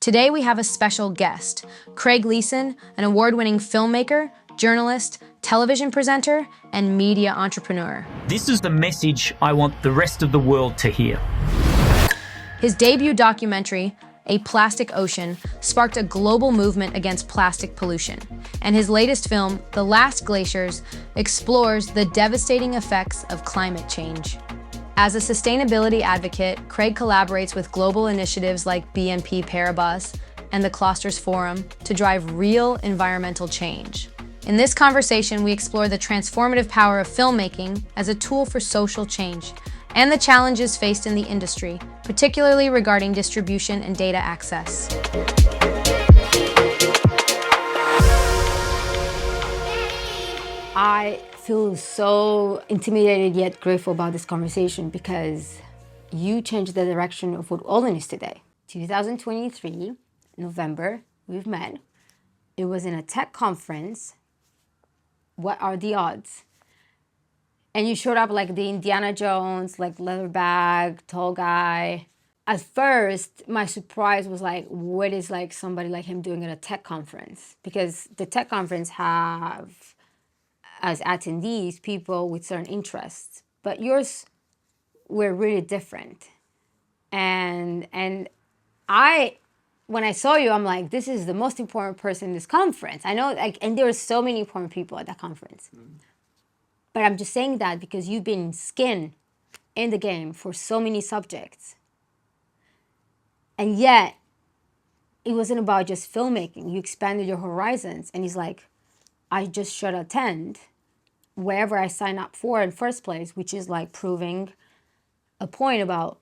Today we have a special guest, Craig Leeson, an award-winning filmmaker, journalist, television presenter, and media entrepreneur. This is the message I want the rest of the world to hear. His debut documentary, A Plastic Ocean, sparked a global movement against plastic pollution, and his latest film, The Last Glaciers, explores the devastating effects of climate change. As a sustainability advocate, Craig collaborates with global initiatives like BNP Paribas and the Clusters Forum to drive real environmental change. In this conversation, we explore the transformative power of filmmaking as a tool for social change and the challenges faced in the industry, particularly regarding distribution and data access. I feel so intimidated yet grateful about this conversation because you changed the direction of what Olyn is today. 2023, November, we've met. It was in a tech conference. What are the odds? And you showed up like the Indiana Jones, like leather bag, tall guy. At first, my surprise was like, what is like somebody like him doing at a tech conference? Because the tech conference have as attendees people with certain interests, but yours were really different. And I, when I saw you, I'm like, this is the most important person in this conference. I know, like, and there were so many important people at that conference. But I'm just saying that because you've been skin in the game for so many subjects. And yet, it wasn't about just filmmaking. You expanded your horizons. And he's like, I just should attend wherever I sign up for in first place, which is like proving a point about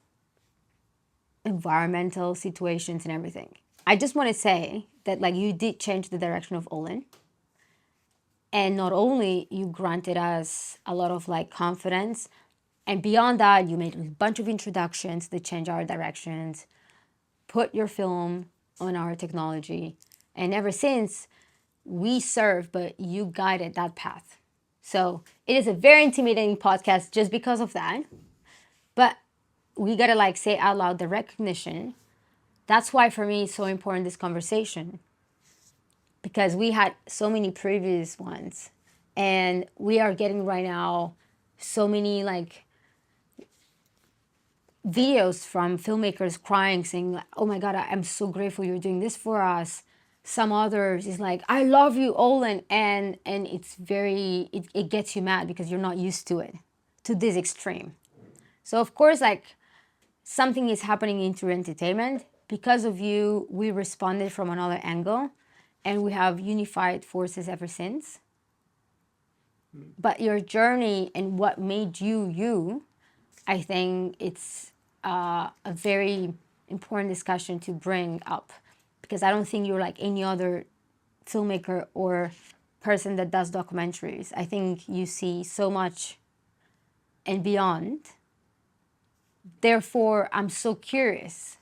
environmental situations and everything. I just want to say that like you did change the direction of Olyn. And not only you granted us a lot of like confidence, and beyond that, you made a bunch of introductions that change our directions, put your film on our technology. And ever since, we serve, but you guided that path. So it is a very intimidating podcast just because of that. But we gotta like say out loud the recognition. That's why for me it's so important this conversation. Because we had so many previous ones. And we are getting right now so many like videos from filmmakers crying, saying, oh my God, I'm so grateful you're doing this for us. Some others is like, I love you, Olyn. And it's very, it gets you mad because you're not used to it, to this extreme. So of course, like something is happening into entertainment. Because of you, we responded from another angle and we have unified forces ever since. But your journey and what made you, you, I think it's a very important discussion to bring up. Because I don't think you're like any other filmmaker or person that does documentaries. I think you see so much and beyond. Therefore, I'm so curious.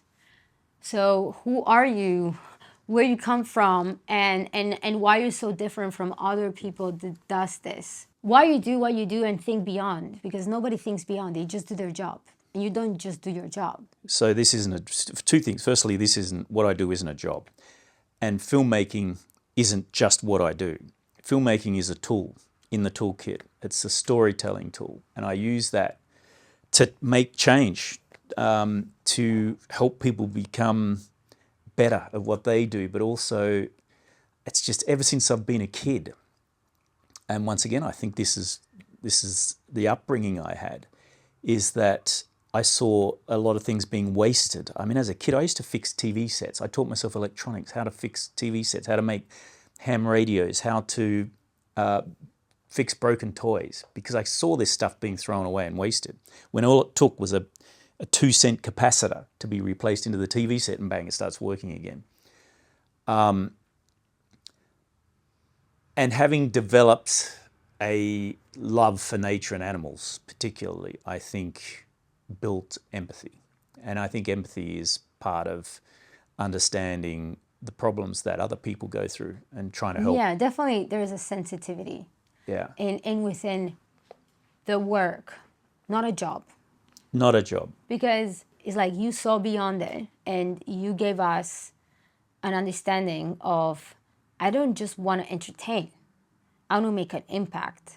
So who are you? Where you come from? And why you're so different from other people that does this? Why you do what you do and think beyond? Because nobody thinks beyond. They just do their job. And you don't just do your job. So this isn't two things. Firstly, this isn't what I do isn't a job. And filmmaking isn't just what I do. Filmmaking is a tool in the toolkit. It's a storytelling tool. And I use that to make change, to help people become better at what they do. But also, it's just ever since I've been a kid. And once again, I think this is the upbringing I had, is that I saw a lot of things being wasted. I mean, as a kid, I used to fix TV sets. I taught myself electronics, how to fix TV sets, how to make ham radios, how to fix broken toys, because I saw this stuff being thrown away and wasted, when all it took was a 2-cent capacitor to be replaced into the TV set and bang, it starts working again. And having developed a love for nature and animals, particularly, I think built empathy. And I think empathy is part of understanding the problems that other people go through and trying to help. Yeah, definitely there is a sensitivity. Yeah. And within the work, not a job. Not a job. Because it's like you saw beyond it and you gave us an understanding of, I don't just want to entertain, I want to make an impact.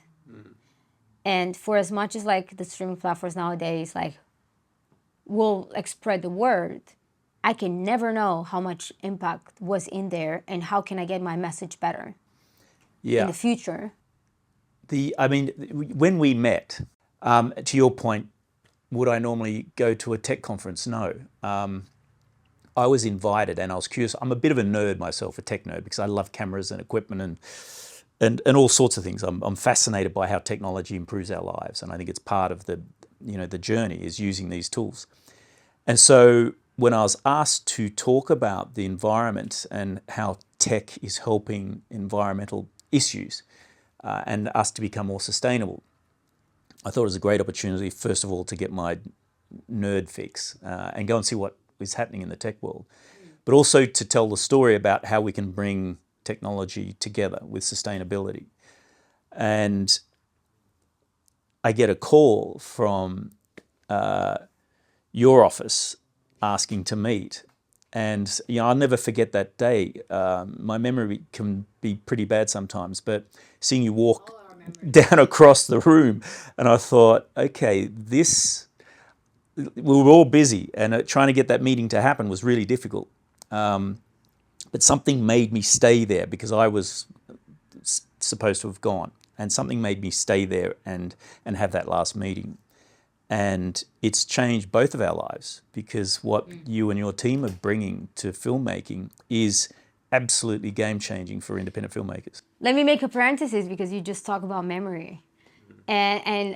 And for as much as like the streaming platforms nowadays like will like spread the word, I can never know how much impact was in there and how can I get my message better in the future. When we met, to your point, would I normally go to a tech conference? No. I was invited and I was curious. I'm a bit of a nerd myself, a tech nerd, because I love cameras and equipment and all sorts of things. I'm fascinated by how technology improves our lives, and I think it's part of the journey is using these tools. And so when I was asked to talk about the environment and how tech is helping environmental issues and us to become more sustainable, I thought it was a great opportunity, first of all, to get my nerd fix and go and see what is happening in the tech world, but also to tell the story about how we can bring technology together with sustainability. And I get a call from your office asking to meet. And I'll never forget that day. My memory can be pretty bad sometimes, but seeing you walk down across the room, and I thought, okay, we were all busy, and trying to get that meeting to happen was really difficult. But something made me stay there because I was supposed to have gone, and something made me stay there and have that last meeting. And it's changed both of our lives, because what you and your team are bringing to filmmaking is absolutely game-changing for independent filmmakers. Let me make a parenthesis, because you just talk about memory. And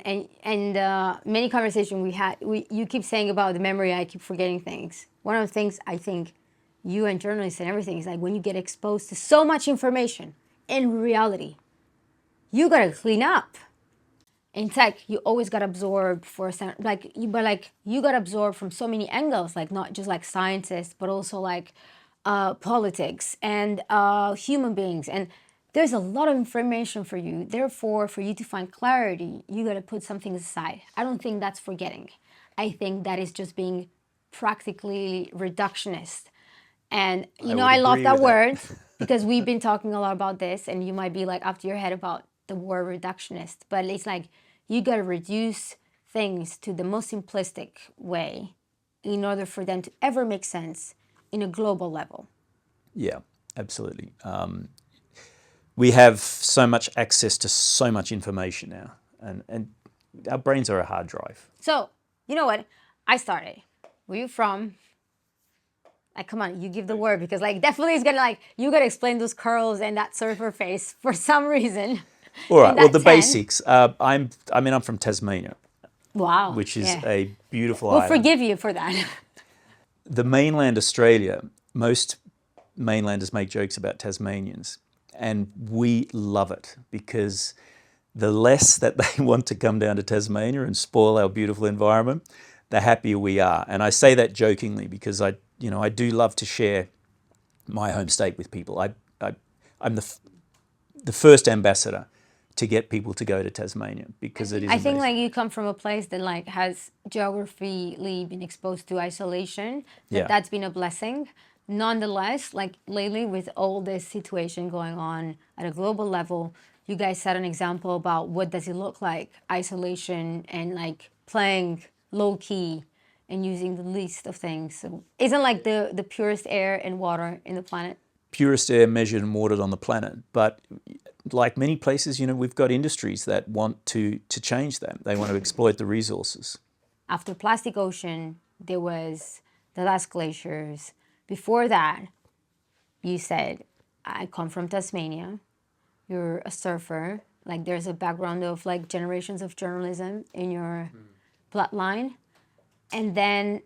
many conversations we had, you keep saying about the memory, I keep forgetting things. One of the things I think you and journalists and everything is like, when you get exposed to so much information, in reality, you gotta clean up. In tech, you always got absorbed you got absorbed from so many angles, like not just like scientists, but also like politics and human beings. And there's a lot of information for you. Therefore, for you to find clarity, you got to put something aside. I don't think that's forgetting. I think that is just being practically reductionist. And, I love that word because we've been talking a lot about this, and you might be like up to your head about the word reductionist. But it's like you got to reduce things to the most simplistic way in order for them to ever make sense in a global level. Yeah, absolutely. We have so much access to so much information now, and our brains are a hard drive. So, you know what? I started. Where you from? Like, come on, you give the word, because like definitely it's gonna like, you gotta explain those curls and that surfer face for some reason. All right, well, the basics. I'm from Tasmania. Wow. Which is a beautiful We'll island. forgive you for that. The mainland Australia, most mainlanders make jokes about Tasmanians, and we love it because the less that they want to come down to Tasmania and spoil our beautiful environment, the happier we are. And I say that jokingly because I do love to share my home state with people. I'm the first ambassador to get people to go to Tasmania because it is I think amazing. like you come from a place that like has geographically been exposed to isolation. That's been a blessing. Nonetheless, like lately with all this situation going on at a global level, you guys set an example about what does it look like, isolation and like playing low key and using the least of things. So isn't like the purest air and water in the planet? Purest air measured and watered on the planet. But like many places, we've got industries that want to change that. They want to exploit the resources. After Plastic Ocean, there was the Last Glaciers. Before that, you said, I come from Tasmania. You're a surfer. Like there's a background of like generations of journalism in your bloodline. And then,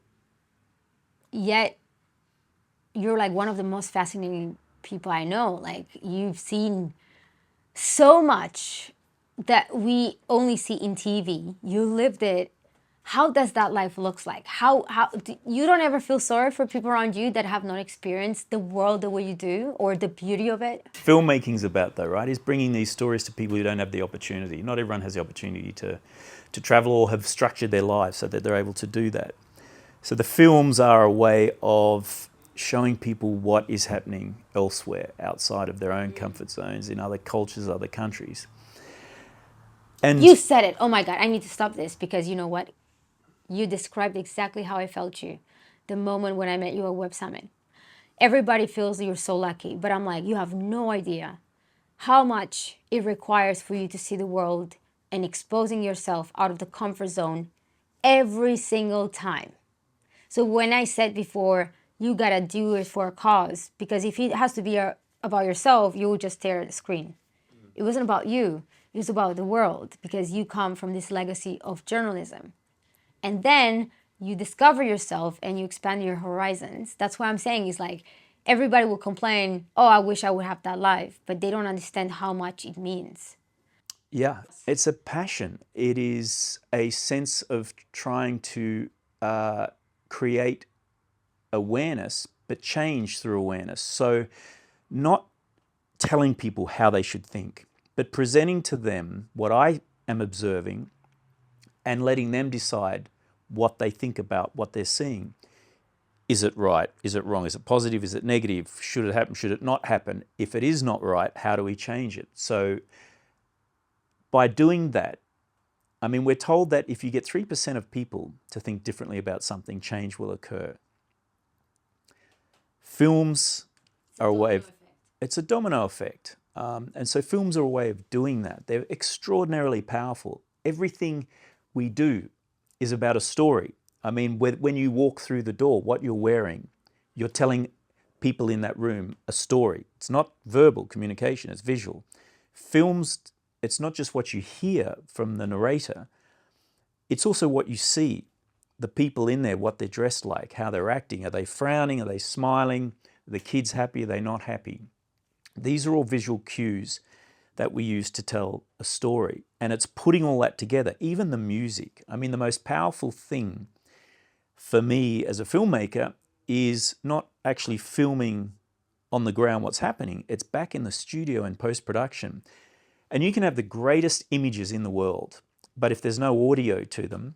yet, you're like one of the most fascinating people I know. Like you've seen so much that we only see in TV. You lived it. How does that life looks like? How you don't ever feel sorry for people around you that have not experienced the world the way you do, or the beauty of it? Filmmaking's about that, right? Is bringing these stories to people who don't have the opportunity. Not everyone has the opportunity to travel or have structured their lives so that they're able to do that. So the films are a way of showing people what is happening elsewhere outside of their own comfort zones in other cultures, other countries. And You said it. Oh my God, I need to stop this because you know what? You described exactly how I felt you the moment when I met you at Web Summit. Everybody feels you're so lucky, but I'm like, you have no idea how much it requires for you to see the world and exposing yourself out of the comfort zone every single time. So when I said before, you gotta do it for a cause, because if it has to be about yourself, you will just stare at the screen. It wasn't about you, it was about the world, because you come from this legacy of journalism. And then you discover yourself and you expand your horizons. That's why I'm saying is like, everybody will complain, oh, I wish I would have that life, but they don't understand how much it means. yeah, it's a passion. It is a sense of trying to create awareness, but change through awareness. So not telling people how they should think, but presenting to them what I am observing and letting them decide what they think about what they're seeing. Is it right? Is it wrong? Is it positive? Is it negative? Should it happen? Should it not happen? If it is not right, how do we change it? So by doing that, I mean, we're told that if you get 3% of people to think differently about something, change will occur. Films are a way of, it's a domino effect. And so films are a way of doing that. They're extraordinarily powerful. Everything we do is about a story. I mean, when you walk through the door, what you're wearing, you're telling people in that room a story. It's not verbal communication, it's visual. Films, it's not just what you hear from the narrator, it's also what you see. The people in there, what they're dressed like, how they're acting. Are they frowning? Are they smiling? Are the kids happy? Are they not happy? These are all visual cues that we use to tell a story. And it's putting all that together, even the music. I mean, the most powerful thing for me as a filmmaker is not actually filming on the ground what's happening. It's back in the studio in post-production. And you can have the greatest images in the world, but if there's no audio to them,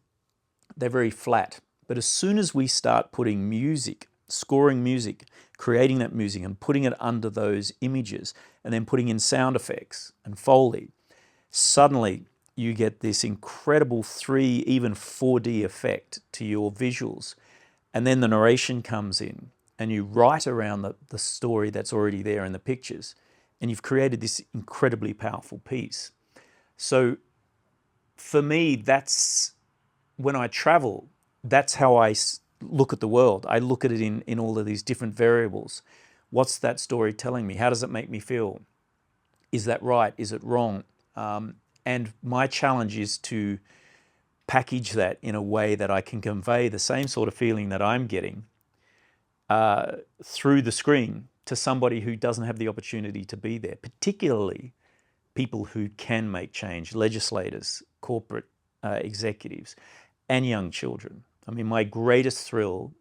they're very flat. But as soon as we start putting music, scoring music, creating that music and putting it under those images and then putting in sound effects and Foley, suddenly you get this incredible 3, even 4D effect to your visuals. And then the narration comes in and you write around the story that's already there in the pictures. And you've created this incredibly powerful piece. So for me, that's when I travel, that's how I look at the world. I look at it in all of these different variables. What's that story telling me? How does it make me feel? Is that right? Is it wrong? And my challenge is to package that in a way that I can convey the same sort of feeling that I'm getting through the screen to somebody who doesn't have the opportunity to be there, particularly people who can make change, legislators, corporate executives, and young children. I mean, my greatest thrill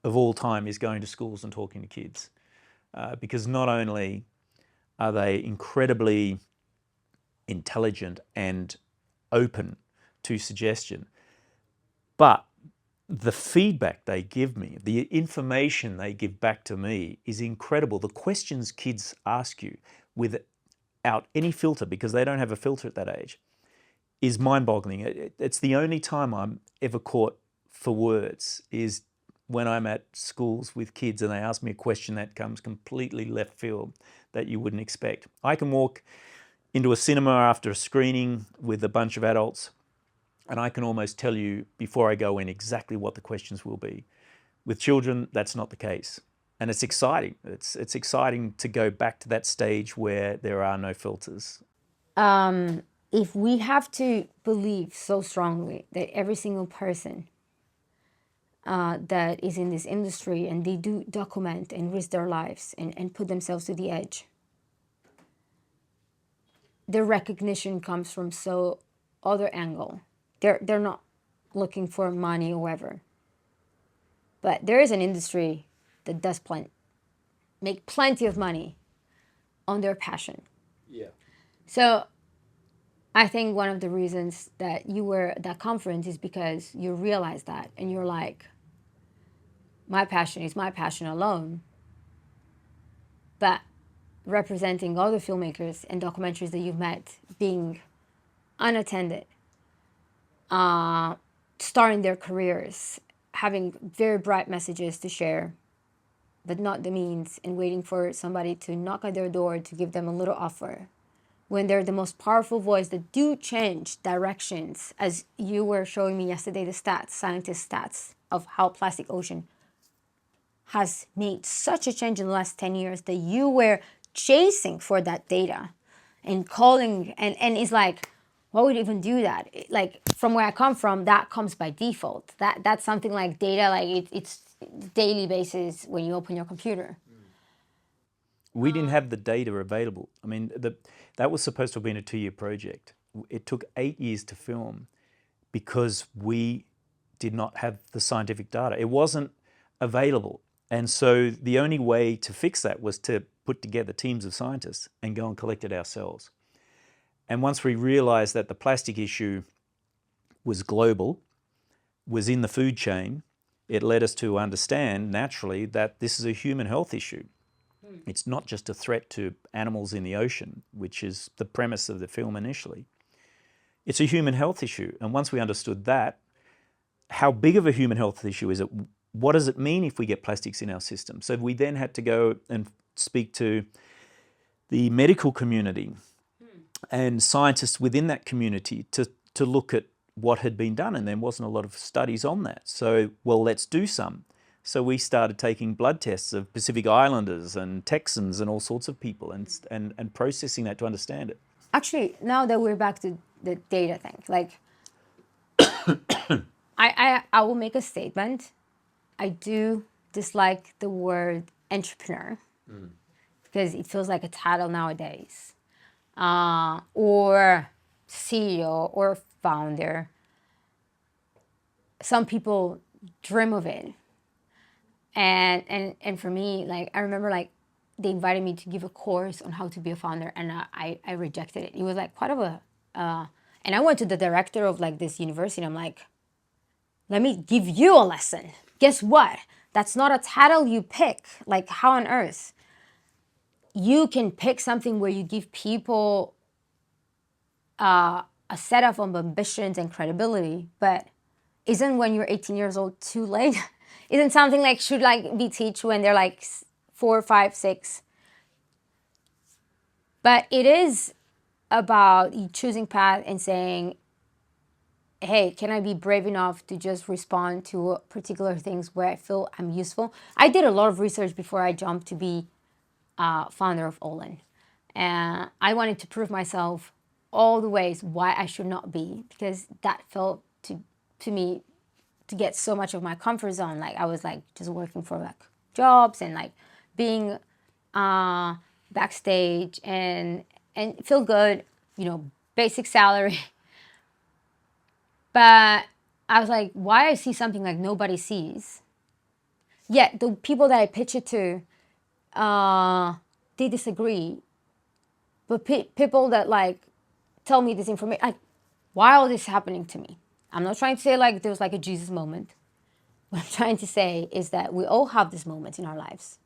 of all time is going to schools and talking to kids because not only are they incredibly intelligent and open to suggestion, but the feedback they give me, the information they give back to me is incredible. The questions kids ask you without any filter, because they don't have a filter at that age, is mind-boggling. It's the only time I'm ever caught for words is when I'm at schools with kids and they ask me a question that comes completely left field that you wouldn't expect. I can walk into a cinema after a screening with a bunch of adults and I can almost tell you before I go in exactly what the questions will be. With children, that's not the case. And it's exciting. It's exciting to go back to that stage where there are no filters. If we have to believe so strongly that every single person that is in this industry and they do document and risk their lives and put themselves to the edge, their recognition comes from so other angle. They're not looking for money or whatever. But there is an industry that does make plenty of money on their passion. Yeah. So I think one of the reasons that you were at that conference is because you realized that and you're like, my passion is my passion alone, but representing other filmmakers and documentaries that you've met being unattended, starting their careers, having very bright messages to share, but not the means, and waiting for somebody to knock at their door to give them a little offer, when they're the most powerful voice that do change directions, as you were showing me yesterday, the stats, scientist stats of how plastic ocean has made such a change in the last 10 years, that you were chasing for that data and calling, and it's like, why would you even do that? Like, from where I come from, that comes by default. That's something like data, like it's daily basis when you open your computer. We didn't have the data available. I mean, that was supposed to have been a 2-year project. It took 8 years to film because we did not have the scientific data. It wasn't available. And so the only way to fix that was to put together teams of scientists and go and collect it ourselves. And once we realized that the plastic issue was global, was in the food chain, it led us to understand naturally that this is a human health issue. It's not just a threat to animals in the ocean, which is the premise of the film initially. It's a human health issue. And once we understood that, how big of a human health issue is it? What does it mean if we get plastics in our system? So we then had to go and speak to the medical community and scientists within that community to look at what had been done. And there wasn't a lot of studies on that. So, well, let's do some. So we started taking blood tests of Pacific Islanders and Texans and all sorts of people and processing that to understand it. Actually, now that we're back to the data thing, like, I will make a statement. I do dislike the word entrepreneur because it feels like a title nowadays, or CEO or founder. Some people dream of it. And for me, like, I remember, like, they invited me to give a course on how to be a founder, and I rejected it. It was like quite of a, and I went to the director of like this university, and I'm like, let me give you a lesson. Guess what? That's not a title you pick. Like, how on earth? You can pick something where you give people a set of ambitions and credibility, but isn't when you're 18 years old too late? Isn't something like should like be teach when they're like 4, 5, 6? But it is about you choosing path and saying, hey, can I be brave enough to just respond to particular things where I feel I'm useful? I did a lot of research before I jumped to be founder of Olyn. And I wanted to prove myself all the ways why I should not be, because that felt to me to get so much of my comfort zone. Like, I was like just working for like jobs and like being backstage and feel good, you know, basic salary. But I was like, why I see something like nobody sees? Yet the people that I pitch it to, they disagree. But people that like tell me this information, like, why all this happening to me? I'm not trying to say like there was like a Jesus moment. What I'm trying to say is that we all have this moment in our lives.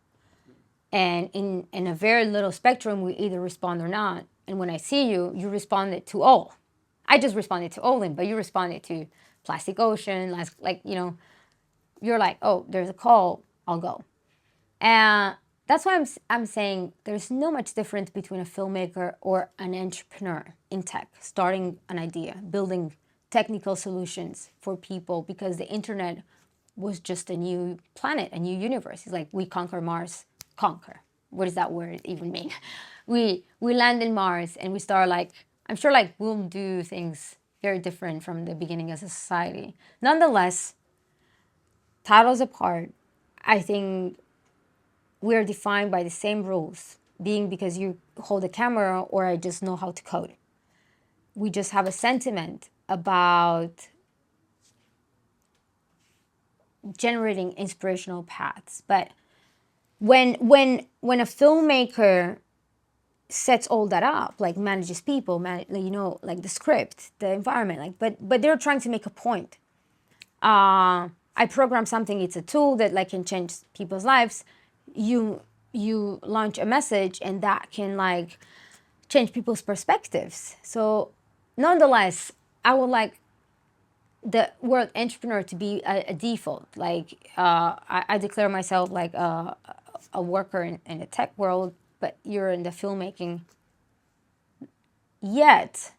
And in a very little spectrum, we either respond or not. And when I see you, you responded to all. I just responded to Olyn, but you responded to Plastic Ocean, like, you know, you're like, oh, there's a call, I'll go. And that's why I'm saying there's no much difference between a filmmaker or an entrepreneur in tech, starting an idea, building technical solutions for people, because the internet was just a new planet, a new universe. It's like we conquer Mars, conquer. What does that word even mean? We land in Mars and we start like, I'm sure like we'll do things very different from the beginning as a society. Nonetheless, titles apart, I think we're defined by the same rules, being because you hold a camera or I just know how to code. We just have a sentiment about generating inspirational paths. But when a filmmaker sets all that up, like manages people, you know, like the script, the environment, like, but they're trying to make a point. I program something, it's a tool that like can change people's lives. You launch a message and that can like change people's perspectives. So nonetheless, I would like the word entrepreneur to be a default. Like I declare myself like a worker in the tech world, but you're in the filmmaking. Yet,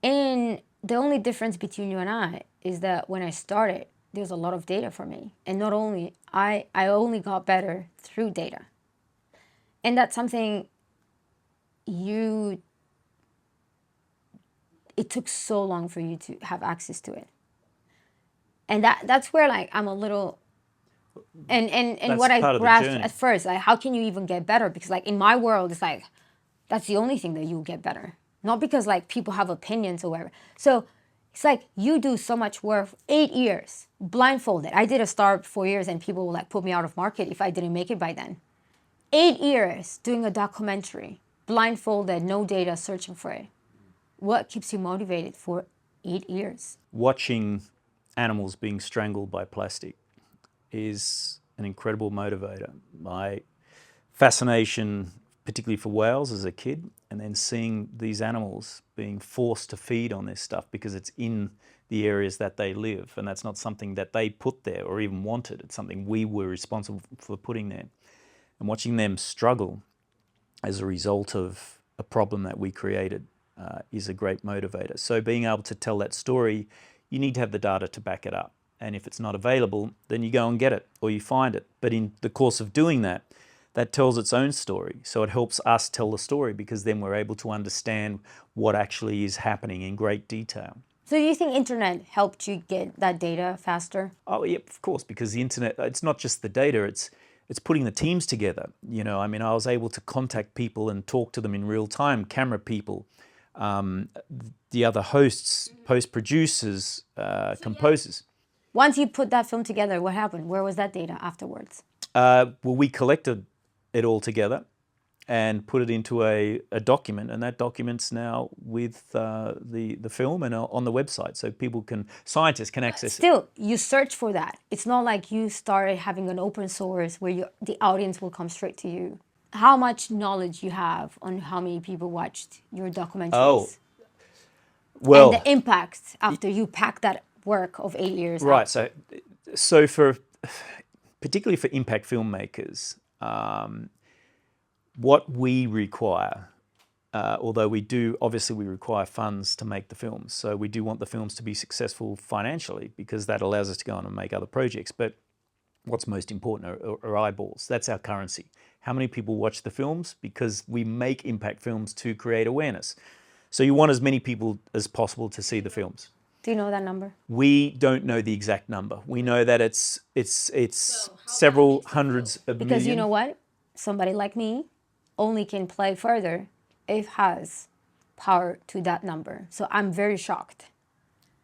and the only difference between you and I is that when I started, there's a lot of data for me. And not only, I only got better through data. And that's something it took so long for you to have access to it. And that's where like I'm a little, and what I grasped at first, like how can you even get better? Because like in my world, it's like, that's the only thing that you get better. Not because like people have opinions or whatever. So it's like you do so much work, 8 years, blindfolded. I did a startup 4 years and people would like put me out of market if I didn't make it by then. 8 years doing a documentary, blindfolded, no data, searching for it. What keeps you motivated for 8 years? Watching animals being strangled by plastic is an incredible motivator. My fascination, particularly for whales as a kid, and then seeing these animals being forced to feed on this stuff because it's in the areas that they live, and that's not something that they put there or even wanted. It's something we were responsible for putting there. And watching them struggle as a result of a problem that we created is a great motivator. So being able to tell that story, you need to have the data to back it up. And if it's not available, then you go and get it or you find it. But in the course of doing that, that tells its own story. So it helps us tell the story because then we're able to understand what actually is happening in great detail. So you think internet helped you get that data faster? Oh, yeah, of course, because the internet, it's not just the data, it's putting the teams together. You know, I mean, I was able to contact people and talk to them in real time, camera people, the other hosts, post-producers, composers. Once you put that film together, what happened? Where was that data afterwards? Well, we collected it all together and put it into a document, and that document's now with the film and on the website, so scientists can access it. Still, you search for that. It's not like you started having an open source where the audience will come straight to you. How much knowledge you have on how many people watched your documentaries? Oh, well, and the impact after you pack that work of 8 years. Right. So particularly for impact filmmakers, what we require, although obviously we require funds to make the films. So we do want the films to be successful financially because that allows us to go on and make other projects. But what's most important are eyeballs. That's our currency. How many people watch the films? Because we make impact films to create awareness. So you want as many people as possible to see the films. Do you know that number? We don't know the exact number. We know that it's several hundreds of million. Because you know what? Somebody like me only can play further if has power to that number. So I'm very shocked.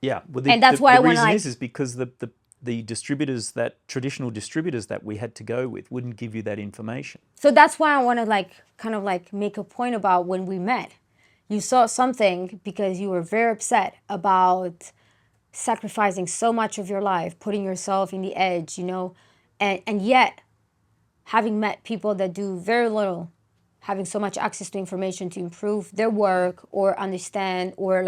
Yeah, well, and that's why I want to like... The reason is because the distributors, traditional distributors that we had to go with, wouldn't give you that information. So that's why I want to kind of make a point about when we met. You saw something because you were very upset about sacrificing so much of your life, putting yourself in the edge, you know, and yet having met people that do very little, having so much access to information to improve their work or understand, or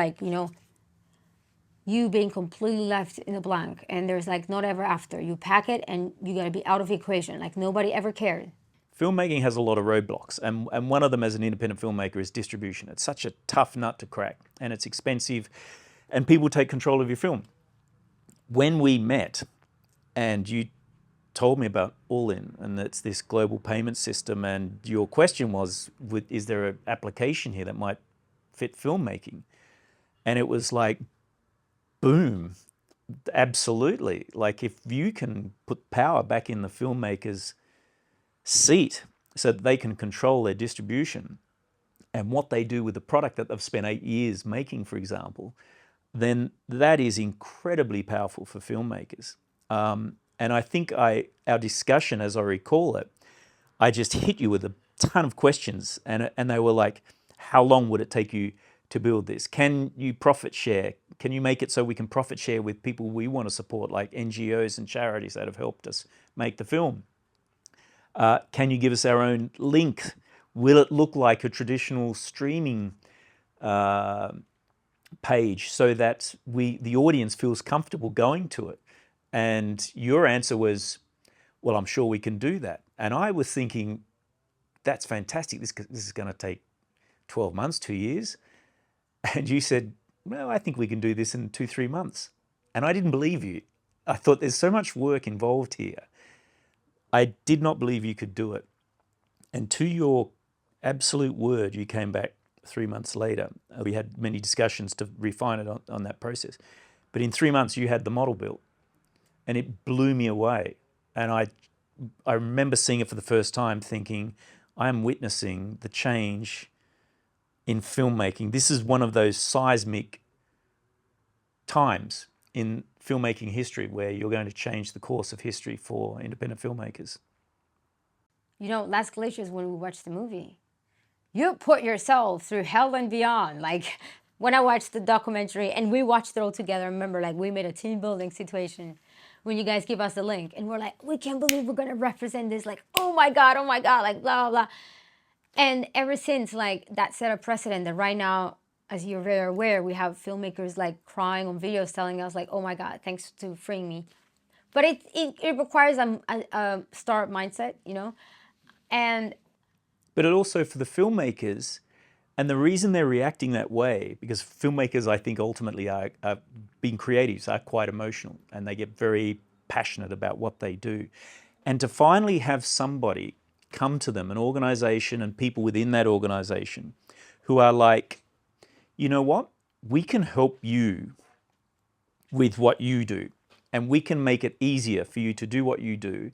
you being completely left in the blank and there's not ever after. You pack it and you got to be out of the equation. Nobody ever cared. Filmmaking has a lot of roadblocks, and one of them as an independent filmmaker is distribution. It's such a tough nut to crack, and it's expensive, and people take control of your film. When we met, and you told me about Olyn, and it's this global payment system, and your question was, is there an application here that might fit filmmaking? And it was like, boom, absolutely. If you can put power back in the filmmaker's seat so that they can control their distribution and what they do with the product that they've spent 8 years making, for example, then that is incredibly powerful for filmmakers. And I think our discussion, as I recall it, I just hit you with a ton of questions, and they were like, how long would it take you to build this? Can you profit share? Can you make it so we can profit share with people we want to support, like NGOs and charities that have helped us make the film? Can you give us our own link? Will it look like a traditional streaming page so that the audience feels comfortable going to it? And your answer was, well, I'm sure we can do that. And I was thinking, that's fantastic. This is going to take 12 months, 2 years. And you said, well, I think we can do this in 2-3 months. And I didn't believe you. I thought there's so much work involved here. I did not believe you could do it. And to your absolute word, you came back 3 months later. We had many discussions to refine it on that process. But in 3 months, you had the model built. And it blew me away. And I remember seeing it for the first time thinking, I am witnessing the change in filmmaking. This is one of those seismic times in filmmaking history where you're going to change the course of history for independent filmmakers. You know, Last Glaciers, when we watched the movie, you put yourself through hell and beyond. Like, when I watched the documentary, and we watched it all together, I remember, like, we made a team building situation when you guys give us the link, and we're like, we can't believe we're gonna represent this, like, oh my God, like, blah, blah, blah. And ever since, like, that set a precedent that right now, as you're very aware, we have filmmakers like crying on videos telling us like, oh my God, thanks to freeing me. But it requires a startup mindset, you know? But it also, for the filmmakers, and the reason they're reacting that way, because filmmakers, I think, ultimately are being creatives, are quite emotional, and they get very passionate about what they do. And to finally have somebody come to them, an organization and people within that organization, who are like, you know what? We can help you with what you do, and we can make it easier for you to do what you do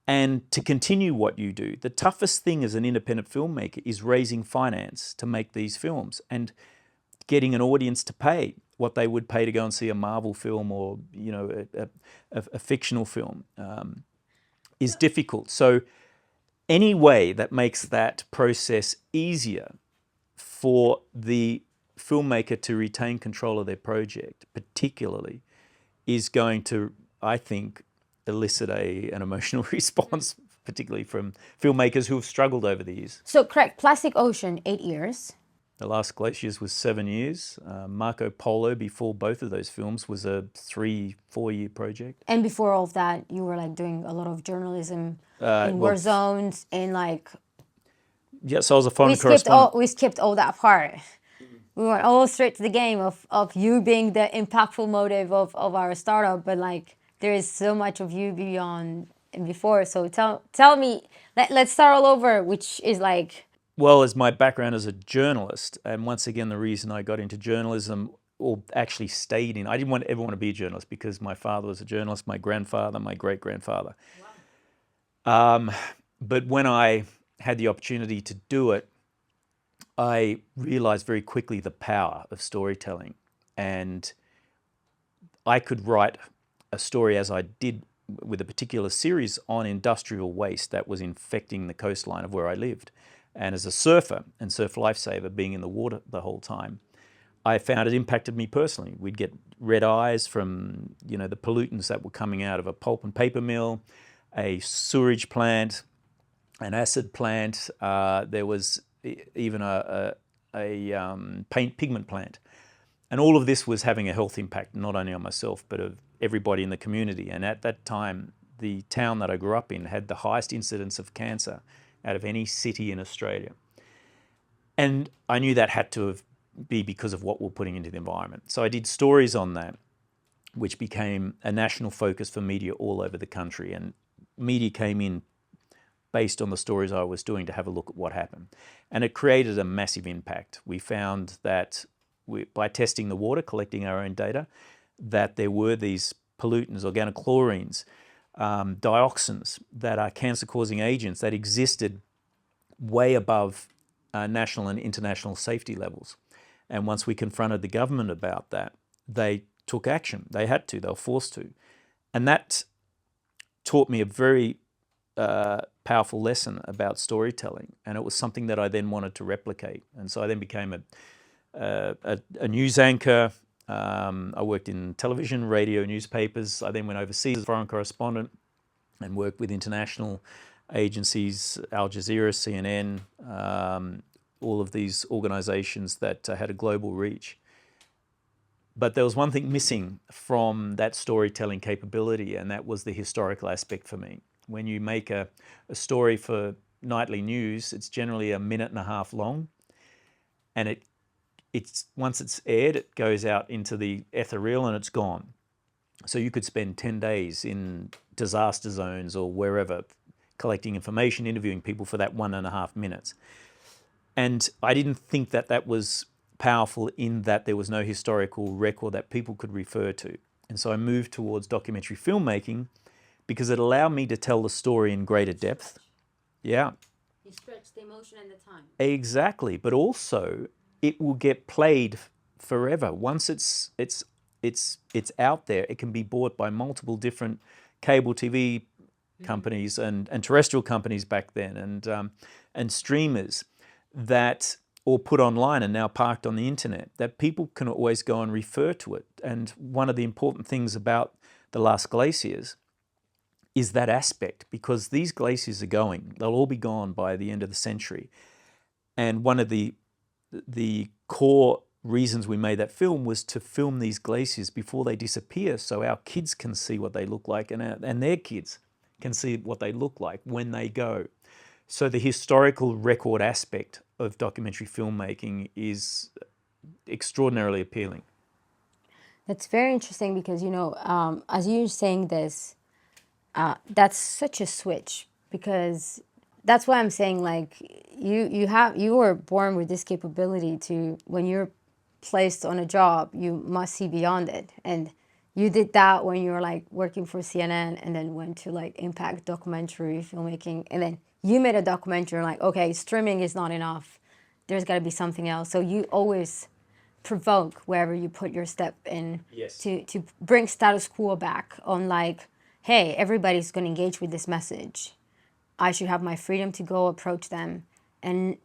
and to continue what you do. The toughest thing as an independent filmmaker is raising finance to make these films and getting an audience to pay what they would pay to go and see a Marvel film or, you know, a fictional film is difficult. So any way that makes that process easier for the filmmaker to retain control of their project, particularly, is going to, I think, elicit an emotional response, particularly from filmmakers who have struggled over the years. So, Craig, Plastic Ocean, 8 years. The Last Glaciers was 7 years. Marco Polo, before both of those films, was a 3-4 year project. And before all of that, you were like doing a lot of journalism in war zones and like... Yes, I was a foreign correspondent. We skipped all that part. We went all straight to the game of you being the impactful motive of our startup, but like there is so much of you beyond and before. So tell me, let's start all over, which is like... Well, as my background as a journalist, and once again, the reason I got into journalism, or actually stayed in, I didn't ever want to be a journalist because my father was a journalist, my grandfather, my great-grandfather. Wow. But when I had the opportunity to do it, I realized very quickly the power of storytelling. And I could write a story, as I did with a particular series, on industrial waste that was infecting the coastline of where I lived. And as a surfer and surf lifesaver, being in the water the whole time, I found it impacted me personally. We'd get red eyes from, you know, the pollutants that were coming out of a pulp and paper mill, a sewerage plant, an acid plant. There was even a paint pigment plant. And all of this was having a health impact, not only on myself, but of everybody in the community. And at that time, the town that I grew up in had the highest incidence of cancer out of any city in Australia. And I knew that had to be because of what we're putting into the environment. So I did stories on that, which became a national focus for media all over the country. And media came in based on the stories I was doing to have a look at what happened. And it created a massive impact. We found that by testing the water, collecting our own data, that there were these pollutants, organochlorines, dioxins that are cancer-causing agents that existed way above national and international safety levels. And once we confronted the government about that, they took action. They had to, they were forced to. And that taught me a very powerful lesson about storytelling. And it was something that I then wanted to replicate. And so I then became a news anchor. I worked in television, radio, newspapers. I then went overseas as a foreign correspondent and worked with international agencies, Al Jazeera, CNN, all of these organizations that had a global reach. But there was one thing missing from that storytelling capability, and that was the historical aspect for me. When you make a story for nightly news, it's generally a minute and a half long, and it's once it's aired, it goes out into the ethereal and it's gone. So you could spend 10 days in disaster zones or wherever, collecting information, interviewing people for that 1.5 minutes. And I didn't think that that was powerful in that there was no historical record that people could refer to. And so I moved towards documentary filmmaking because it allowed me to tell the story in greater depth. Yeah. You stretch the emotion and the time. Exactly. But also it will get played forever. Once it's out there, it can be bought by multiple different cable TV companies and terrestrial companies back then, and streamers that, or put online and now parked on the internet, that people can always go and refer to it. And one of the important things about the Last Glaciers is that aspect, because these glaciers are going. They'll all be gone by the end of the century. And one of the core reasons we made that film was to film these glaciers before they disappear, so our kids can see what they look like, and their kids can see what they look like when they go. So the historical record aspect of documentary filmmaking is extraordinarily appealing. That's very interesting because, you know, as you're saying this, that's such a switch, because that's why I'm saying, like, you were born with this capability to, when you're placed on a job, you must see beyond it. And you did that when you were like working for CNN, and then went to like impact documentary filmmaking, and then you made a documentary like, okay, streaming is not enough. There's got to be something else. So you always provoke wherever you put your step in. Yes. to bring status quo back on, like, hey, everybody's going to engage with this message. I should have my freedom to go approach them and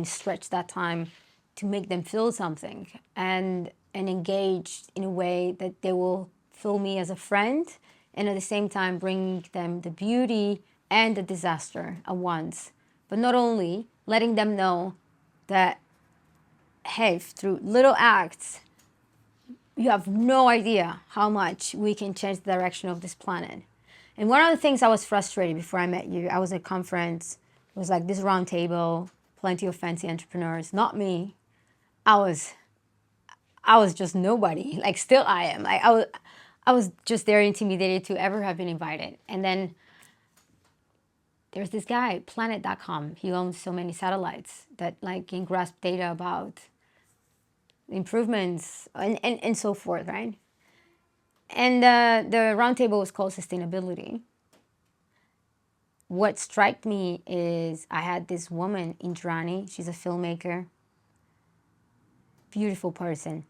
stretch that time to make them feel something and engage in a way that they will feel me as a friend, and at the same time bring them the beauty and the disaster at once. But not only letting them know that, hey, through little acts, you have no idea how much we can change the direction of this planet. And one of the things I was frustrated before I met you, I was at a conference, it was like this round table, plenty of fancy entrepreneurs, not me. I was just nobody, like still I am. Like I was just there intimidated to ever have been invited. And then there's this guy, planet.com. He owns so many satellites that like can grasp data about improvements and so forth, right? And the roundtable was called Sustainability. What struck me is I had this woman, Indrani. She's a filmmaker, beautiful person.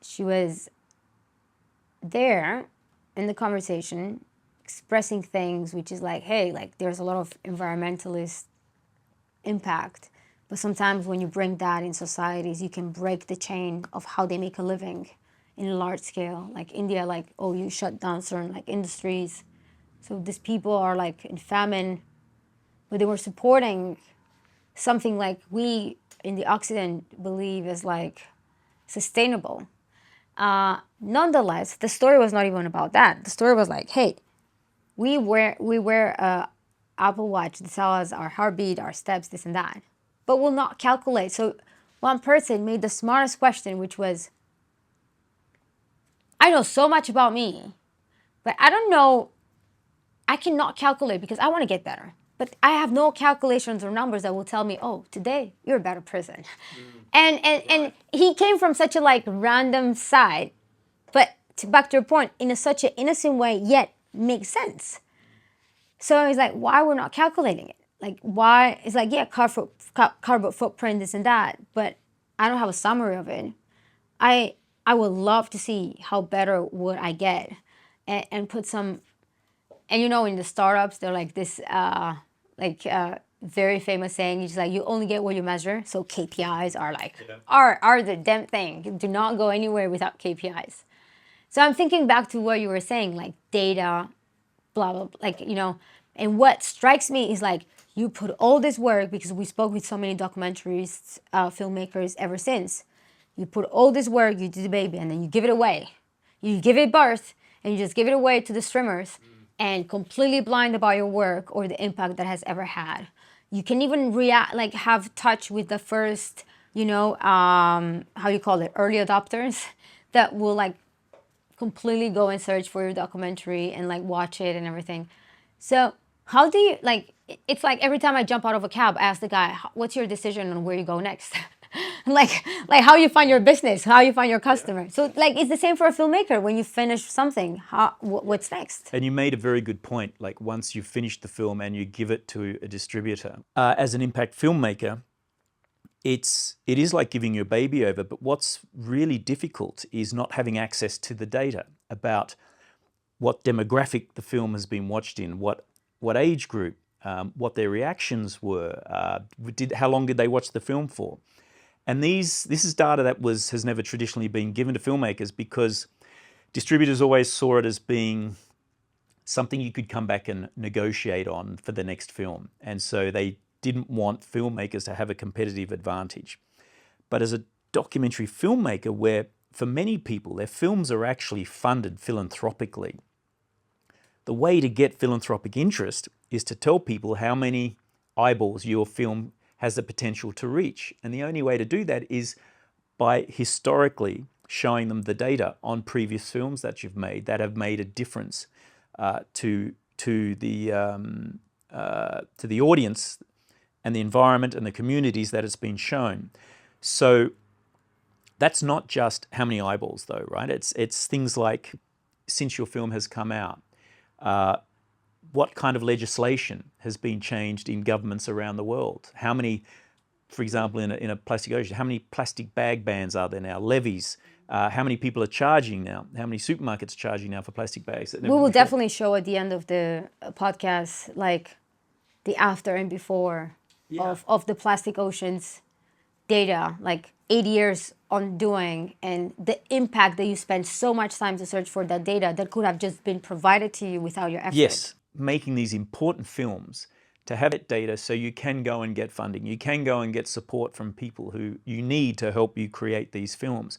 She was there in the conversation expressing things which is like, hey, like there's a lot of environmentalist impact, but sometimes when you bring that in societies, you can break the chain of how they make a living in a large scale. Like India, like, oh, you shut down certain like industries. So these people are like in famine, but they were supporting something like we in the Occident believe is like sustainable. Nonetheless, the story was not even about that. The story was like, hey, we wear a Apple Watch to tell us our heartbeat, our steps, this and that, but we'll not calculate. So one person made the smartest question, which was, I know so much about me, but I don't know, I cannot calculate because I want to get better. But I have no calculations or numbers that will tell me, oh, today you're a better person. And he came from such a like random side, but back to your point, in such an innocent way, yet makes sense. So I was like, why we're not calculating it? Like, why? It's like, yeah, carbon footprint, this and that, but I don't have a summary of it. I would love to see how better would I get and put some, and you know, in the startups, they're like this, very famous saying, it's like you only get what you measure. So KPIs are like are the damn thing. You do not go anywhere without KPIs. So I'm thinking back to what you were saying, like data, blah blah, like and what strikes me is like you put all this work, because we spoke with so many documentaries, filmmakers ever since. You put all this work, you do the baby, and then you give it away. You give it birth, and you just give it away to the streamers, and completely blind about your work or the impact that has ever had. You can even react, like have touch with the first, how you call it, early adopters that will like completely go and search for your documentary and like watch it and everything. So how do you it's like every time I jump out of a cab, I ask the guy, what's your decision on where you go next? like how you find your business, how you find your customer. So like it's the same for a filmmaker. When you finish something, what's next? And you made a very good point. Like once you've finished the film and you give it to a distributor, as an impact filmmaker, it is like giving your baby over. But what's really difficult is not having access to the data about what demographic the film has been watched in, what age group, what their reactions were, how long did they watch the film for. And this is data that has never traditionally been given to filmmakers, because distributors always saw it as being something you could come back and negotiate on for the next film. And so they didn't want filmmakers to have a competitive advantage. But as a documentary filmmaker, where for many people their films are actually funded philanthropically, the way to get philanthropic interest is to tell people how many eyeballs your film has the potential to reach. And the only way to do that is by historically showing them the data on previous films that you've made that have made a difference to the audience and the environment and the communities that it's been shown. So that's not just how many eyeballs though, right? It's things like, since your film has come out, what kind of legislation has been changed in governments around the world? How many, for example, in a plastic ocean, how many plastic bag bans are there now? Levies? How many people are charging now? How many supermarkets are charging now for plastic bags? We will definitely show at the end of the podcast, like the after and before of the plastic oceans data, like 8 years on doing, and the impact that you spend so much time to search for that data that could have just been provided to you without your effort. Yes, making these important films to have that data so you can go and get funding, you can go and get support from people who you need to help you create these films.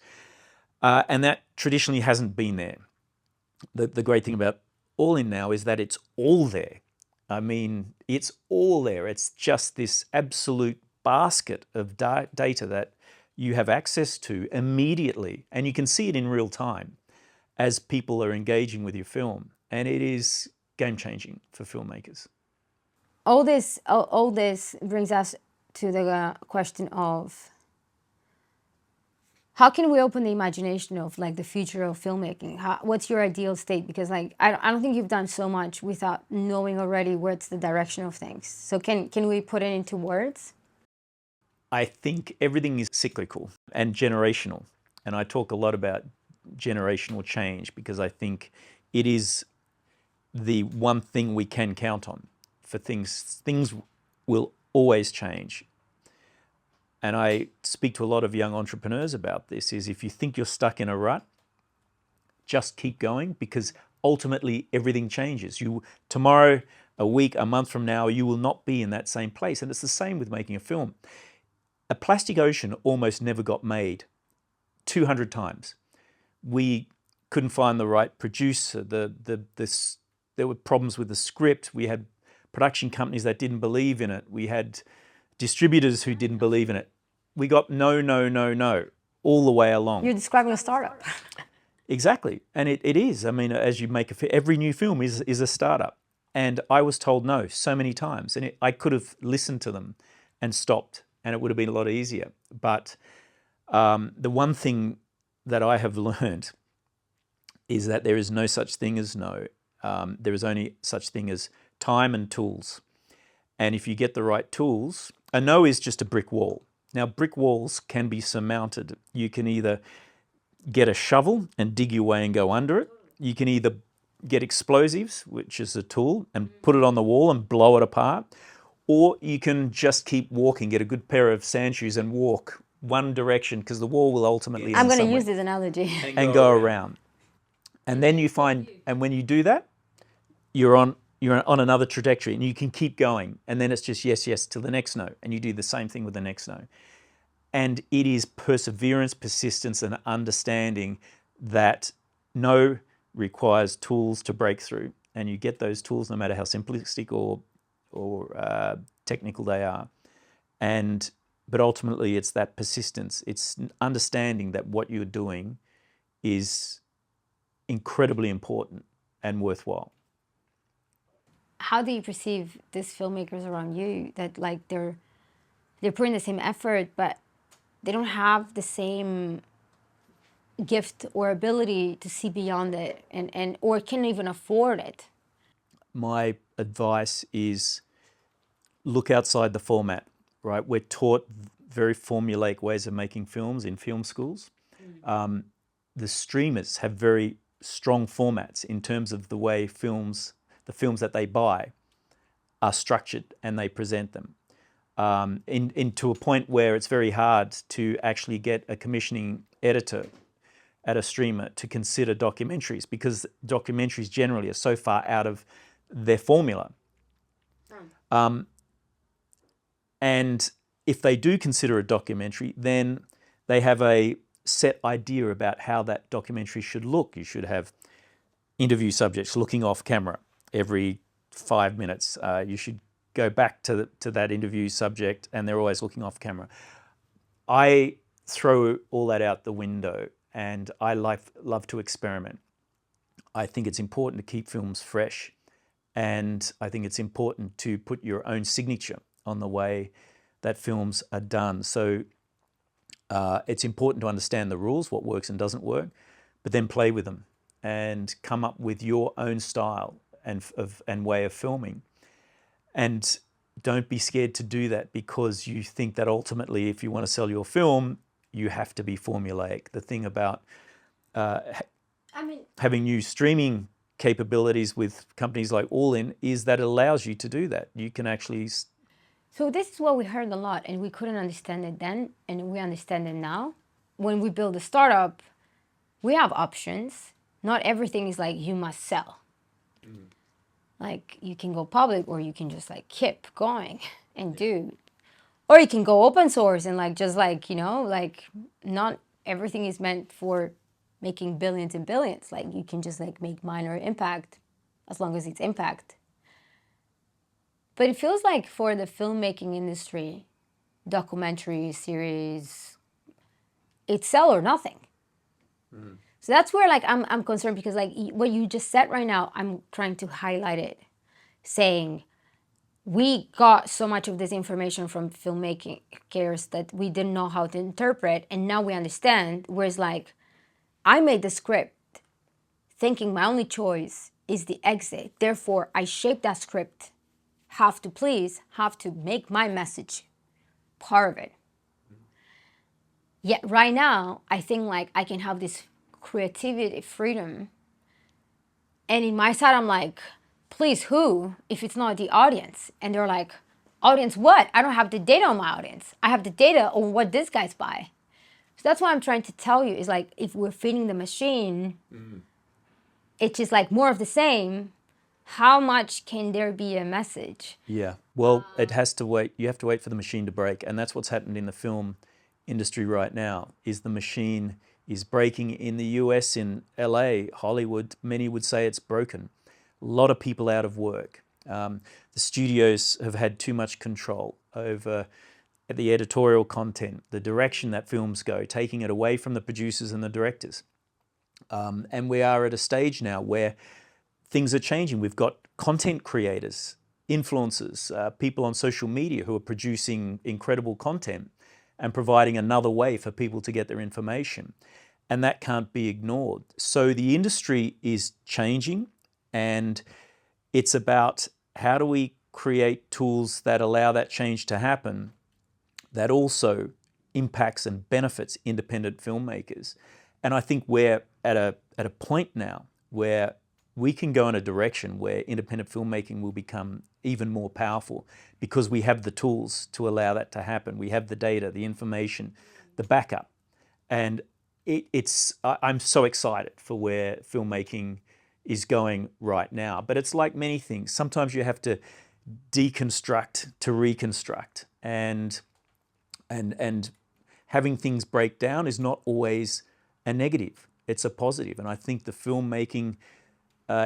And that traditionally hasn't been there. The great thing about Olyn now is that it's all there. I mean, it's all there. It's just this absolute basket of data that you have access to immediately, and you can see it in real time as people are engaging with your film. And it is game-changing for filmmakers. All this brings us to the question of how can we open the imagination of like the future of filmmaking? What's your ideal state? Because like I don't think you've done so much without knowing already what's the direction of things. So can we put it into words? I think everything is cyclical and generational. And I talk a lot about generational change because I think it is the one thing we can count on. For things will always change. And I speak to a lot of young entrepreneurs about this, is if you think you're stuck in a rut, just keep going, because ultimately everything changes. Tomorrow, a week, a month from now, you will not be in that same place. And it's the same with making a film. A plastic ocean almost never got made 200 times. We couldn't find the right producer. There were problems with the script. We had production companies that didn't believe in it. We had distributors who didn't believe in it. We got no all the way along. You're describing a startup. Exactly. And it is. I mean, as you make every new film is a startup. And I was told no so many times. And I could have listened to them and stopped, and it would have been a lot easier. But the one thing that I have learned is that there is no such thing as no. There is only such thing as time and tools. And if you get the right tools, a no is just a brick wall. Now, brick walls can be surmounted. You can either get a shovel and dig your way and go under it. You can either get explosives, which is a tool, and put it on the wall and blow it apart. Or you can just keep walking, get a good pair of sand shoes and walk one direction, because the wall will ultimately end I'm going to somewhere, use this analogy. and go around. And then you find, and when you do that, you're on another trajectory, and you can keep going. And then it's just yes, yes, till the next no. And you do the same thing with the next no. And it is perseverance, persistence, and understanding that no requires tools to break through. And you get those tools no matter how simplistic or technical they are. But ultimately, it's that persistence. It's understanding that what you're doing is incredibly important and worthwhile. How do you perceive these filmmakers around you that like they're putting the same effort, but they don't have the same gift or ability to see beyond it, and or can't even afford it? My advice is look outside the format, right? We're taught very formulaic ways of making films in film schools. The streamers have very strong formats in terms of the way the films that they buy are structured and they present them. To a point where it's very hard to actually get a commissioning editor at a streamer to consider documentaries, because documentaries generally are so far out of their formula. And if they do consider a documentary, then they have a set idea about how that documentary should look. You should have interview subjects looking off camera every 5 minutes. You should go back to that interview subject and they're always looking off camera. I throw all that out the window, and I love to experiment. I think it's important to keep films fresh, and I think it's important to put your own signature on the way that films are done. So it's important to understand the rules, what works and doesn't work, but then play with them and come up with your own style and way of filming. And don't be scared to do that, because you think that ultimately, if you want to sell your film, you have to be formulaic. The thing about having new streaming capabilities with companies like Olyn is that it allows you to do that. You can actually... So this is what we heard a lot, and we couldn't understand it then, and we understand it now. When we build a startup, we have options. Not everything is like you must sell. Like you can go public, or you can just like keep going and do. Or you can go open source and like just like, you know, like not everything is meant for making billions and billions. Like you can just like make minor impact as long as it's impact. But it feels like for the filmmaking industry, documentary series, it's sell or nothing. So that's where like I'm concerned, because like what you just said right now, I'm trying to highlight it, saying we got so much of this information from filmmakers that we didn't know how to interpret, and now we understand. Whereas like I made the script thinking my only choice is the exit. Therefore, I shaped that script, have to please, have to make my message part of it. Yet right now, I think like I can have this creativity freedom. And in my side, I'm like, please who, if it's not the audience? And they're like, audience what? I don't have the data on my audience. I have the data on what these guys buy. So that's what I'm trying to tell you is like, if we're feeding the machine, it's just like more of the same. How much can there be a message? Yeah, well, it has to wait. You have to wait for the machine to break. And that's what's happened in the film industry right now, is the machine is breaking in the US, in LA, Hollywood. Many would say it's broken. A lot of people out of work. The studios have had too much control over the editorial content, the direction that films go, taking it away from the producers and the directors. And we are at a stage now where things are changing. We've got content creators, influencers, people on social media who are producing incredible content and providing another way for people to get their information. And that can't be ignored. So the industry is changing, and it's about how do we create tools that allow that change to happen that also impacts and benefits independent filmmakers. And I think we're at a point now where we can go in a direction where independent filmmaking will become even more powerful because we have the tools to allow that to happen. We have the data, the information, the backup. And I'm so excited for where filmmaking is going right now. But it's like many things. Sometimes you have to deconstruct to reconstruct. And having things break down is not always a negative. It's a positive. And I think the filmmaking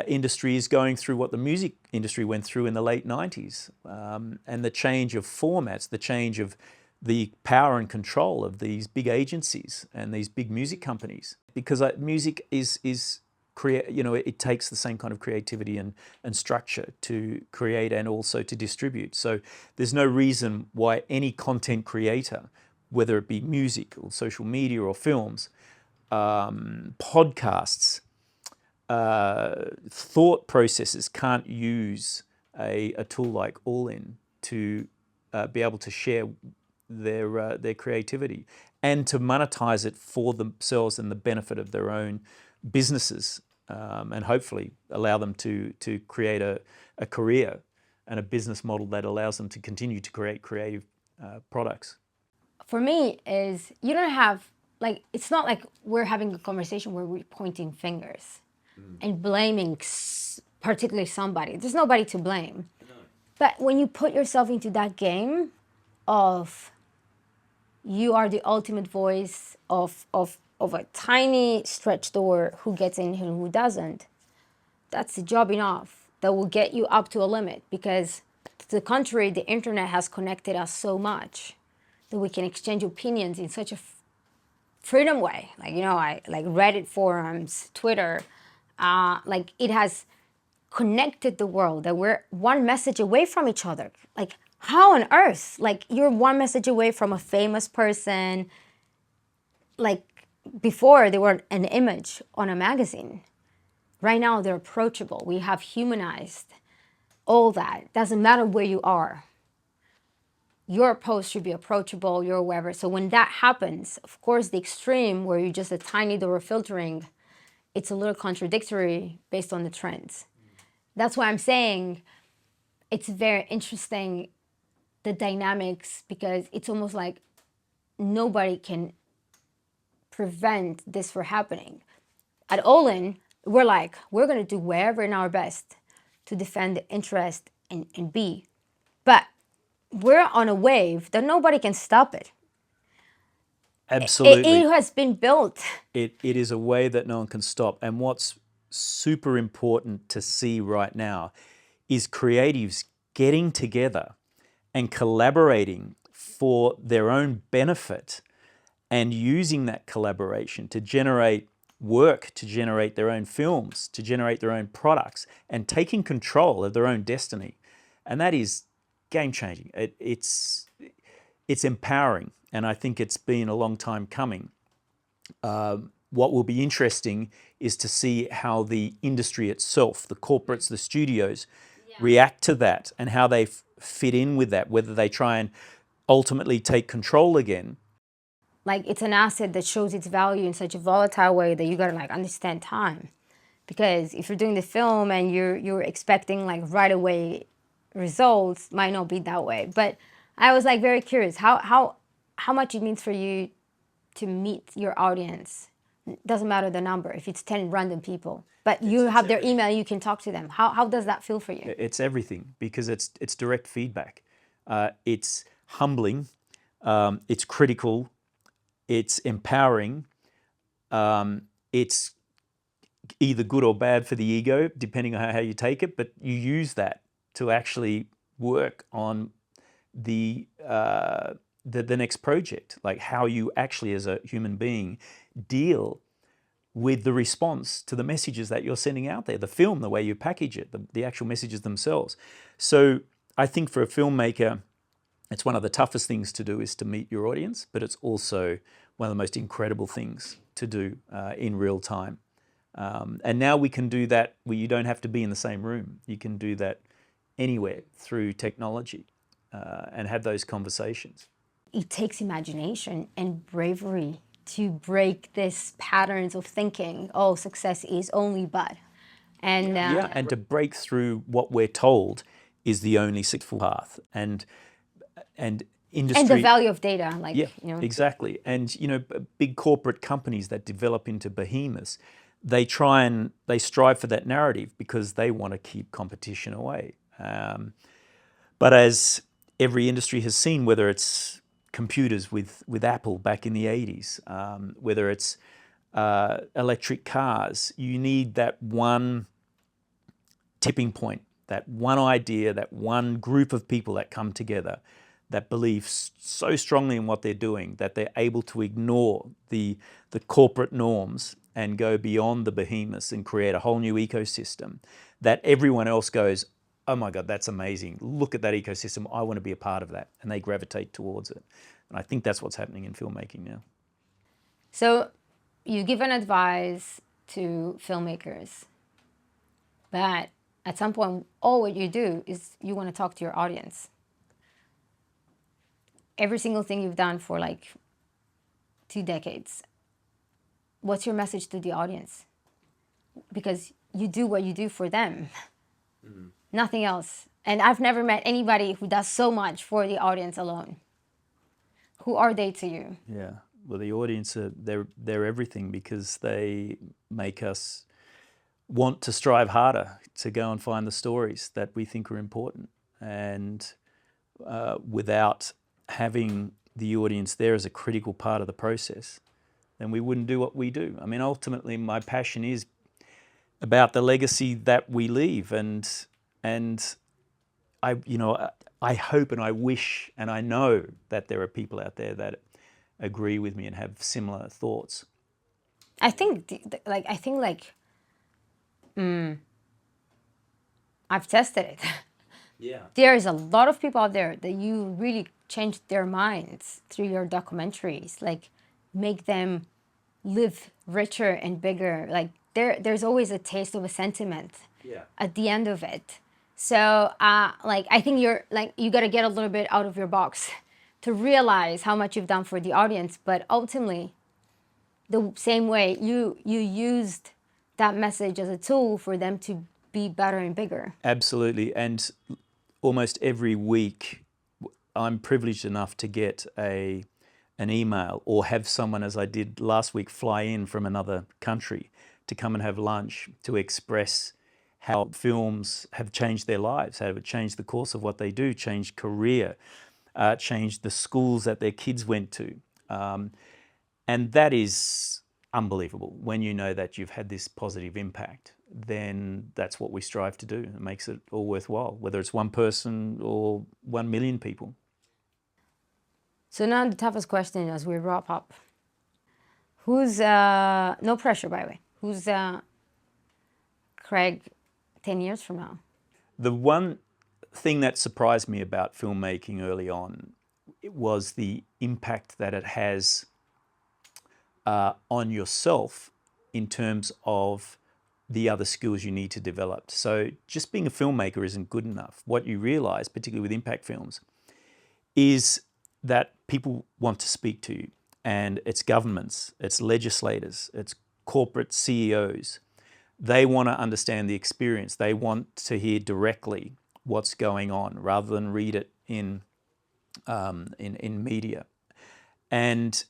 industry is going through what the music industry went through in the late 90s. And the change of formats, the change of the power and control of these big agencies and these big music companies. Because music is it takes the same kind of creativity and structure to create and also to distribute. So there's no reason why any content creator, whether it be music or social media or films, podcasts, thought processes can't use a tool like Olyn to be able to share their creativity and to monetize it for themselves and the benefit of their own businesses, and hopefully allow them to create a career and a business model that allows them to continue to create creative products. For me is you don't have, like, it's not like we're having a conversation where we're pointing fingers and blaming particularly somebody. There's nobody to blame. No. But when you put yourself into that game of you are the ultimate voice of a tiny stretch door, who gets in and who doesn't, that's the job enough that will get you up to a limit. Because to the contrary, the internet has connected us so much that we can exchange opinions in such a freedom way. Like, like Reddit forums, Twitter, like it has connected the world that we're one message away from each other. Like, how on earth? Like, you're one message away from a famous person. Like, before they were an image on a magazine. Right now they're approachable. We have humanized all that. Doesn't matter where you are. Your post should be approachable, your wherever. So when that happens, of course, the extreme where you're just a tiny door of filtering, it's a little contradictory based on the trends. That's why I'm saying it's very interesting, the dynamics, because it's almost like nobody can prevent this from happening. At Olyn, we're going to do whatever in our best to defend the interest and be. But we're on a wave that nobody can stop it. Absolutely. It has been built. It is a wave that no one can stop. And what's super important to see right now is creatives getting together and collaborating for their own benefit and using that collaboration to generate work, to generate their own films, to generate their own products, and taking control of their own destiny. And that is game-changing. It's empowering, and I think it's been a long time coming. What will be interesting is to see how the industry itself, the corporates, the studios, react to that and how they fit in with that, whether they try and ultimately take control again. Like, it's an asset that shows its value in such a volatile way that you gotta understand time. Because if you're doing the film and you're expecting right away results, might not be that way. But I was very curious how much it means for you to meet your audience. Doesn't matter the number, if it's 10 random people, but you have their email, you can talk to them. How does that feel for you? It's everything, because it's direct feedback. It's humbling, it's critical, it's empowering, it's either good or bad for the ego, depending on how you take it, but you use that to actually work on the next project, like how you actually as a human being deal with the response to the messages that you're sending out there, the film, the way you package it, the actual messages themselves. So I think for a filmmaker, it's one of the toughest things to do is to meet your audience, but it's also one of the most incredible things to do in real time. And now we can do that where you don't have to be in the same room. You can do that anywhere through technology and have those conversations. It takes imagination and bravery to break these patterns of thinking, oh, success is only but. And Yeah, and to break through what we're told is the only successful path. And industry... and the value of data, like, Yeah, you know. exactly. And, you know, big corporate companies that develop into behemoths, they strive for that narrative because they want to keep competition away. But as every industry has seen, whether it's computers with Apple back in the 80s, whether it's electric cars, you need that one tipping point, that one idea, that one group of people that come together that believe so strongly in what they're doing that they're able to ignore the corporate norms and go beyond the behemoths and create a whole new ecosystem that everyone else goes, oh my God, that's amazing. Look at that ecosystem. I want to be a part of that. And they gravitate towards it. And I think that's what's happening in filmmaking now. So you give an advice to filmmakers, but at some point, all what you do is you want to talk to your audience. Every single thing you've done for like 2 decades, what's your message to the audience? Because you do what you do for them, nothing else. And I've never met anybody who does so much for the audience alone. Who are they to you? Yeah, well, the audience they're everything because they make us want to strive harder to go and find the stories that we think are important. And without having the audience there as a critical part of the process, then we wouldn't do what we do. I mean, ultimately, my passion is about the legacy that we leave, and I hope and I wish and I know that there are people out there that agree with me and have similar thoughts. I think I've tested it. Yeah. There's a lot of people out there that you really changed their minds through your documentaries, like make them live richer and bigger. Like there's always a taste of a sentiment at the end of it. So I think you got to get a little bit out of your box to realize how much you've done for the audience. But ultimately, the same way you used that message as a tool for them to be better and bigger. Absolutely. And almost every week, I'm privileged enough to get an email or have someone, as I did last week, fly in from another country to come and have lunch to express how films have changed their lives, how it changed the course of what they do, changed career, changed the schools that their kids went to. And that is unbelievable. When you know that you've had this positive impact, then that's what we strive to do. It makes it all worthwhile, whether it's one person or 1 million people. So now the toughest question as we wrap up. Who's, no pressure by the way, who's Craig 10 years from now? The one thing that surprised me about filmmaking early on was the impact that it has on yourself in terms of the other skills you need to develop. So just being a filmmaker isn't good enough. What you realize, particularly with impact films, is that people want to speak to you, and it's governments, it's legislators, it's corporate CEOs. They want to understand the experience. They want to hear directly what's going on rather than read it in media. And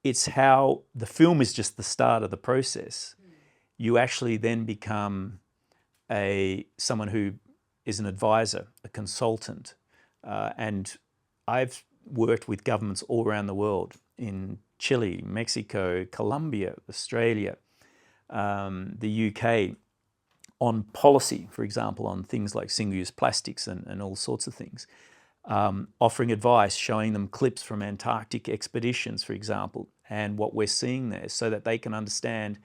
it's how the film is just the start of the process. You actually then become someone who is an advisor, a consultant. And I've worked with governments all around the world, in Chile, Mexico, Colombia, Australia, the UK, on policy, for example, on things like single-use plastics and all sorts of things. Offering advice, showing them clips from Antarctic expeditions, for example, and what we're seeing there so that they can understand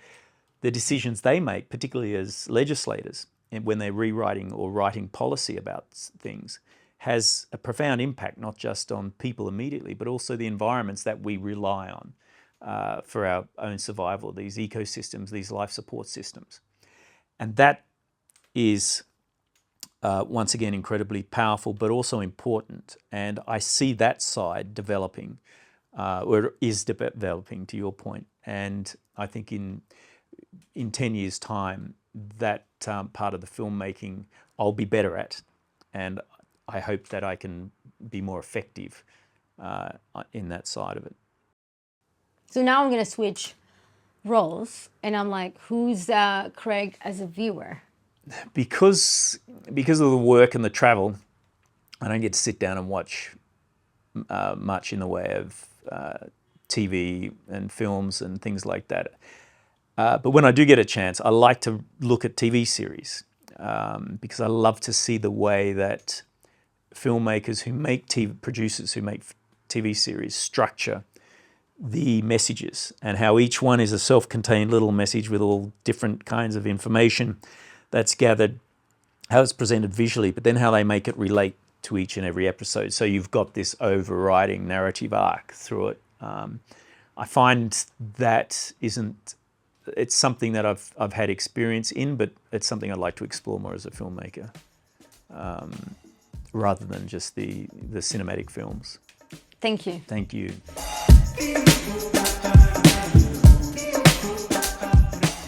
the decisions they make, particularly as legislators, when they're rewriting or writing policy about things, has a profound impact, not just on people immediately, but also the environments that we rely on for our own survival, these ecosystems, these life support systems. And that is, once again, incredibly powerful, but also important. And I see that side developing, or is developing, to your point. And I think in 10 years' time, that part of the filmmaking I'll be better at, and I hope that I can be more effective in that side of it. So now I'm going to switch roles, and I'm like, who's Craig as a viewer? Because of the work and the travel, I don't get to sit down and watch much in the way of TV and films and things like that. But when I do get a chance, I like to look at TV series because I love to see the way that filmmakers who make producers who make TV series structure the messages, and how each one is a self-contained little message with all different kinds of information that's gathered, how it's presented visually, but then how they make it relate to each and every episode. So you've got this overriding narrative arc through it. I find that it's something that I've had experience in, but it's something I'd like to explore more as a filmmaker, rather than just the cinematic films. Thank you. Thank you.